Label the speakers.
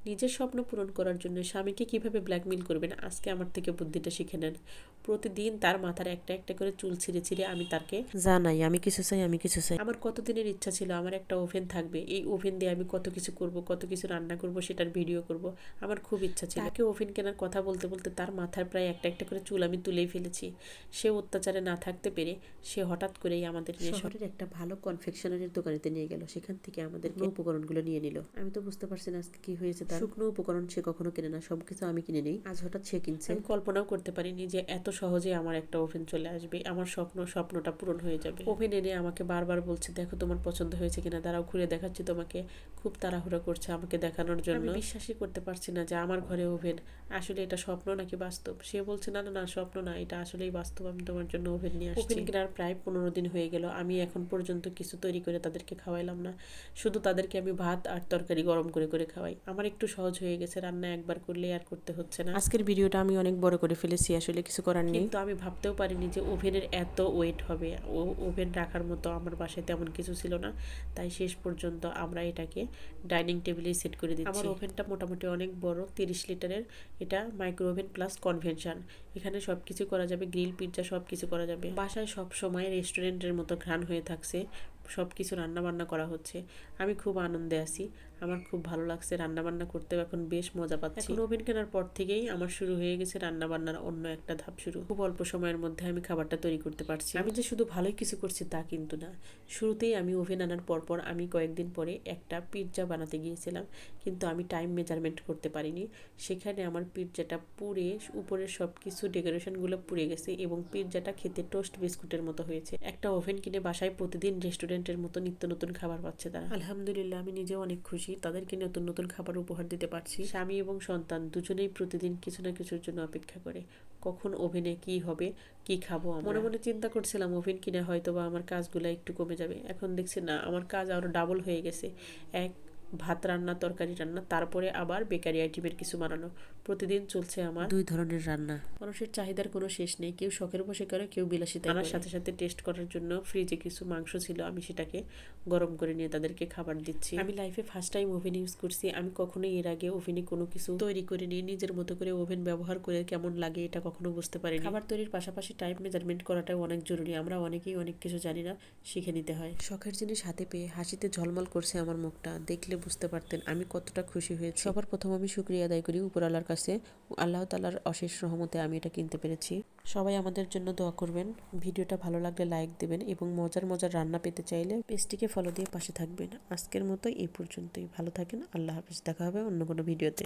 Speaker 1: নিজের স্বপ্ন পূরণ করার জন্য স্বামীকে কিভাবে ব্ল্যাকমেইল করবেন আজকে আমার থেকে বুদ্ধিটা শিখে নেন। প্রতিদিন তার মাথার একটা একটা করে চুল ছিঁড়ে ছিঁড়ে আমি তাকে জানাই আমি কিছু চাই, আমি কিছু চাই। আমার কতদিনের ইচ্ছা ছিল আমার একটা ওভেন থাকবে, এই ওভেন দিয়ে আমি কত কিছু করব, কত কিছু রান্না করব, সেটার ভিডিও করব। আমার খুব ইচ্ছা ছিল। তাকে ওভেন কেনার কথা বলতে বলতে তার মাথার প্রায় একটা একটা করে চুল আমি তুলেই ফেলেছি। সে অত্যাচারে না থাকতে পেরে সে হঠাৎ করেই আমাদের শহরের একটা ভালো কনফেকশনারির দোকানেতে নিয়ে গেল। সেখান থেকে আমাদের উপকরণগুলো নিয়ে নিল। আমি তো বুঝতে পারছি না আজকে কি হয়েছে। তার শুকনো উপকরণ সে কখনো কেনে না, সবকিছু আমি কিনে নেই। আজ হঠাৎ সে কিনছে। আমি কল্পনাও করতে পারিনি যে এত সহজে আমার একটা ওভেন চলে আসবে, আমার স্বপ্নটা পূরণ হয়ে যাবে। ওভেন এনে আমাকে বারবার বলছে, দেখো তোমার পছন্দ হয়েছে কিনা, দাঁড়াও ঘুরে দেখাচ্ছি তোমাকে। খুব তাড়াহুড়া করছে আমাকে দেখানোর জন্য। আমি বিশ্বাসই করতে পারছি না যে আমার ঘরে ওভেন। আসলে এটা স্বপ্ন নাকি বাস্তব? সে বলছে না না না, স্বপ্ন না, এটা আসলেই বাস্তব, আমি তোমার জন্য ওভেন নিয়ে আসছি। ওভেন কেনার প্রায় 15 দিন হয়ে গেল, আমি এখন পর্যন্ত কিছু তৈরি করে তাদেরকে খাওয়াইলাম না। শুধু তাদেরকে আমি ভাত আর তরকারি গরম করে করে খাওয়াই। আমার একটু সহজ হয়ে গেছে, রান্না একবার করলে আর করতে হচ্ছে না। আজকের ভিডিওটা আমি অনেক বড় করে ফেলেছি, আসলে কিছু করার নেই। কিন্তু আমি ভাবতেও পারিনি যে ওভেনের এত ওয়েট হবে। ওভেন রাখার মতো আমার বাসায় তেমন কিছু ছিল না, তাই শেষ পর্যন্ত আমরা এটাকে ডাইনিং টেবিলেই সেট করে দিচ্ছি। আমার ওভেনটা মোটামুটি অনেক বড়, 30 লিটারের। এটা মাইক্রো ওভেন প্লাস কনভেনশন। এখানে সব কিছু করা যাবে, গ্রিল পিৎজা সব কিছু করা যাবে। বাসায় সব সময় রেস্টুরেন্টের মতো ঘ্রাণ হয়ে থাকছে, সব কিছু রান্নাবান্না করা হচ্ছে। আমি খুব আনন্দে আছি, আমার খুব ভালো লাগছে রান্নাবান্না করতেও, এখন বেশ মজা পাচ্ছি। এখন ওভেন কেনার পর থেকেই আমার শুরু হয়ে গেছে রান্নাবান্নার অন্য একটা ধাপ শুরু। খুব অল্প সময়ের মধ্যে আমি খাবারটা তৈরি করতে পারছি। আমি যে শুধু ভালোই কিছু করছি তা কিন্তু না। শুরুতেই আমি ওভেন আনার পরপর আমি কয়েকদিন পরে একটা পিৎজা বানাতে গিয়েছিলাম, কিন্তু আমি টাইম মেজারমেন্ট করতে পারিনি। সেখানে আমার পিৎজাটা পুড়ে উপরের সব কিছু ডেকোরেশনগুলো পুড়ে গেছে এবং পিৎজাটা খেতে টোস্ট বিস্কুটের মতো হয়েছে। একটা ওভেন কিনে বাসায় প্রতিদিন রেস্টুরেন্টের মতো নিত্য নতুন খাবার পাচ্ছে তারা। আলহামদুলিল্লাহ, আমি নিজেও অনেক খুশি, তাদেরকে নতুন নতুন খাবার উপহার দিতে পারছি। স্বামী এবং সন্তান দুজনেই প্রতিদিন কিছু না কিছুর জন্য অপেক্ষা করে, কখন ওভেনে কি হবে, কি খাবো। মনে মনে চিন্তা করছিলাম ওভেন কিনে হয়তো বা আমার কাজগুলো একটু কমে যাবে। এখন দেখছি না, আমার কাজ আরো ডাবল হয়ে গেছে। এক ভাত রান্না, তরকারি রান্না, তারপরে আবার বেকারি আইটেমের কিছু বানানো। প্রতিদিন চলছে আমার 2 ধরনের রান্না। মানুষের চাহিদার কোনো শেষ নেই, কেউ শখের বসে করে, কেউ বিলাসিতা। আনার সাথে সাথে টেস্ট করার জন্য ফ্রিজে কিছু মাংস ছিল, আমি সেটাকে গরম করে নিয়ে তাদেরকে খাবার দিচ্ছি। আমি লাইফে ফার্স্ট টাইম ওভেন ইউজ করছি। আমি কখনোই এর আগে ওভেনে কোনো কিছু তৈরি করে নিয়ে নিজের মতো করে ওভেন ব্যবহার করে কেমন লাগে এটা কখনো বুঝতে পারিনি। খাবার তৈরির পাশাপাশি টাইম মেজারমেন্ট করাটাও অনেক জরুরি। আমরা অনেকেই অনেক কিছু জানি না, শিখে নিতে হয়। শখের জিনিস হাতে পেয়ে হাসিতে ঝলমল করছে আমার মুখটা, দেখলে বুঝতে পারতেন আমি কতটা খুশি হয়েছি। সবার প্রথম আমি শুকরিয়া আদায় করি উপরওয়ালার কাছে, আল্লাহ তাআলার অশেষ রহমতে আমি এটা কিনতে পেরেছি। সবাই আমাদের জন্য দোয়া করবেন। ভিডিওটা ভালো লাগলে লাইক দেবেন এবং মজার মজার রান্না পেতে চাইলে পেজটিকে ফলো দিয়ে পাশে থাকবেন। আজকের মতো এই পর্যন্তই। ভালো থাকেন, আল্লাহ হাফেজ। দেখা হবে অন্য কোনো ভিডিওতে।